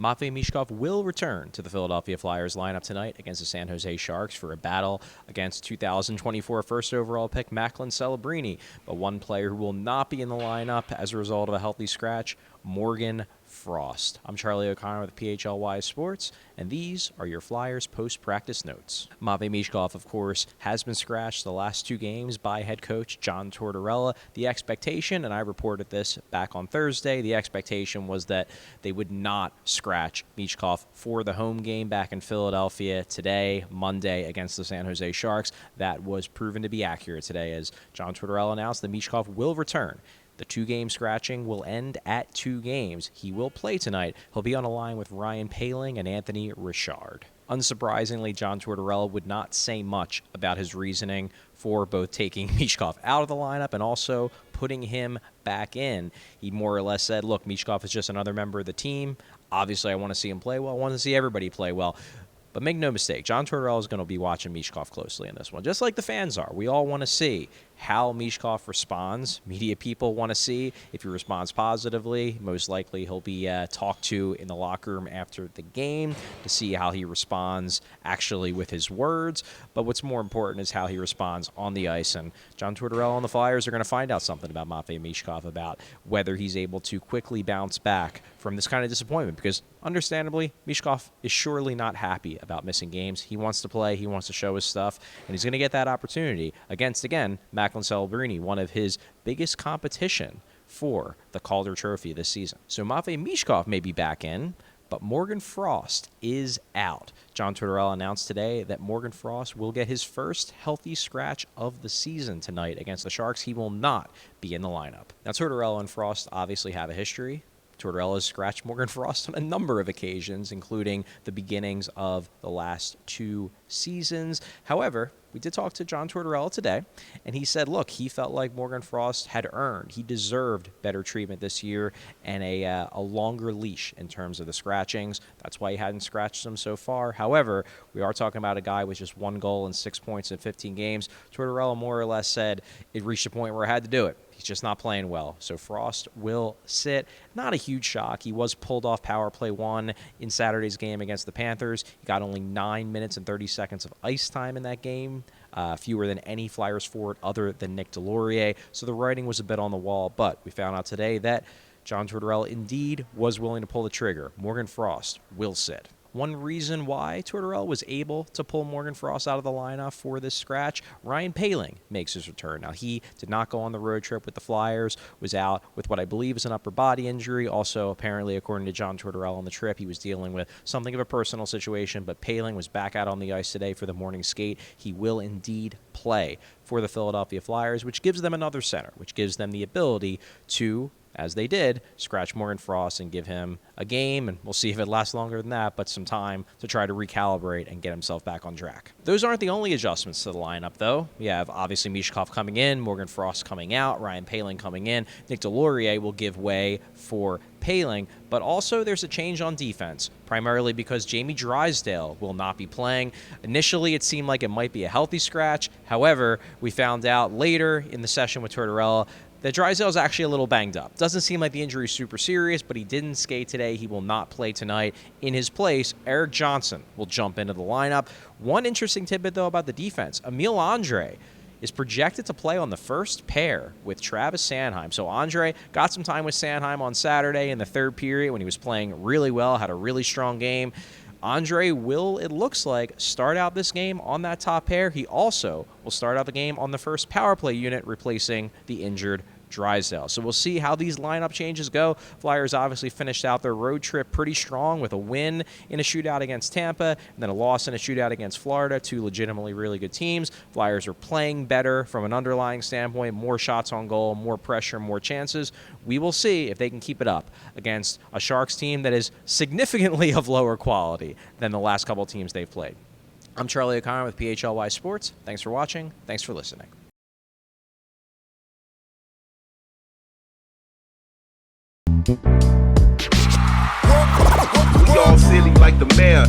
Matvei Michkov will return to the Philadelphia Flyers lineup tonight against the San Jose Sharks for a battle against 2024 first overall pick Macklin Celebrini. But one player who will not be in the lineup as a result of a healthy scratch, Morgan Frost. I'm Charlie O'Connor with PHLY Sports, and these are your Flyers post-practice notes. Matvei Michkov, of course, has been scratched the last two games by head coach John Tortorella. The expectation, and I reported this back on Thursday, the expectation was that they would not scratch Michkov for the home game back in Philadelphia today, Monday, against the San Jose Sharks. That was proven to be accurate today as John Tortorella announced that Michkov will return. The two-game scratching will end at 2 games. He will play tonight. He'll be on a line with Ryan Poehling and Anthony Richard. Unsurprisingly, John Tortorella would not say much about his reasoning for both taking Michkov out of the lineup and also putting him back in. He more or less said, look, Michkov is just another member of the team. Obviously, I want to see him play well. I want to see everybody play well. But make no mistake, John Tortorella is going to be watching Michkov closely in this one, just like the fans are. We all want to see how Michkov responds. Media people want to see if he responds positively. Most likely he'll be talked to in the locker room after the game to see how he responds actually with his words. But what's more important is how he responds on the ice. And John Tortorella and the Flyers are going to find out something about Matvei Michkov, about whether he's able to quickly bounce back from this kind of disappointment. Because understandably, Michkov is surely not happy about missing games. He wants to play. He wants to show his stuff. And he's going to get that opportunity against, again, Macklin Celebrini, one of his biggest competition for the Calder Trophy this season. So Matvei Michkov may be back in, but Morgan Frost is out. John Tortorella announced today that Morgan Frost will get his first healthy scratch of the season tonight against the Sharks. He will not be in the lineup. Now, Tortorella and Frost obviously have a history. Tortorella has scratched Morgan Frost on a number of occasions, including the beginnings of the last 2 seasons. However, we did talk to John Tortorella today, and he said, look, he felt like Morgan Frost had earned, he deserved better treatment this year and a longer leash in terms of the scratchings. That's why he hadn't scratched him so far. However, we are talking about a guy with just 1 goal and 6 points in 15 games. Tortorella more or less said it reached a point where I had to do it. He's just not playing well. So Frost will sit. Not a huge shock. He was pulled off power play 1 in Saturday's game against the Panthers. He got only 9 minutes and 30 seconds of ice time in that game. Fewer than any Flyers forward other than Nick Delorier. So the writing was a bit on the wall, but we found out today that John Tortorella indeed was willing to pull the trigger. Morgan Frost will sit. One reason why Tortorella was able to pull Morgan Frost out of the lineup for this scratch, Ryan Poehling makes his return. Now, he did not go on the road trip with the Flyers, was out with what I believe is an upper body injury. Also, apparently, according to John Tortorella on the trip, he was dealing with something of a personal situation, but Poehling was back out on the ice today for the morning skate. He will indeed play for the Philadelphia Flyers, which gives them another center, which gives them the ability to, as they did, scratch Morgan Frost and give him a game, and we'll see if it lasts longer than that, but some time to try to recalibrate and get himself back on track. Those aren't the only adjustments to the lineup, though. We have, obviously, Michkov coming in, Morgan Frost coming out, Ryan Poehling coming in. Nick Delorier will give way for Poehling, but also there's a change on defense, primarily because Jamie Drysdale will not be playing. Initially, it seemed like it might be a healthy scratch. However, we found out later in the session with Tortorella that Drysdale is actually a little banged up. Doesn't seem like the injury is super serious, but he didn't skate today. He will not play tonight. In his place, Erik Johnson will jump into the lineup. One interesting tidbit, though, about the defense. Emil Andrae is projected to play on the first pair with Travis Sanheim. So Andrae got some time with Sanheim on Saturday in the third period when he was playing really well, had a really strong game. Andrae will, it looks like, start out this game on that top pair. He also will start out the game on the first power play unit, replacing the injured Drysdale. So we'll see how these lineup changes go. Flyers obviously finished out their road trip pretty strong with a win in a shootout against Tampa and then a loss in a shootout against Florida, 2 legitimately really good teams. Flyers are playing better from an underlying standpoint, more shots on goal, more pressure, more chances. We will see if they can keep it up against a Sharks team that is significantly of lower quality than the last couple teams they've played. I'm Charlie O'Connor with PHLY Sports. Thanks for watching. Thanks for listening. We all silly like the mayor.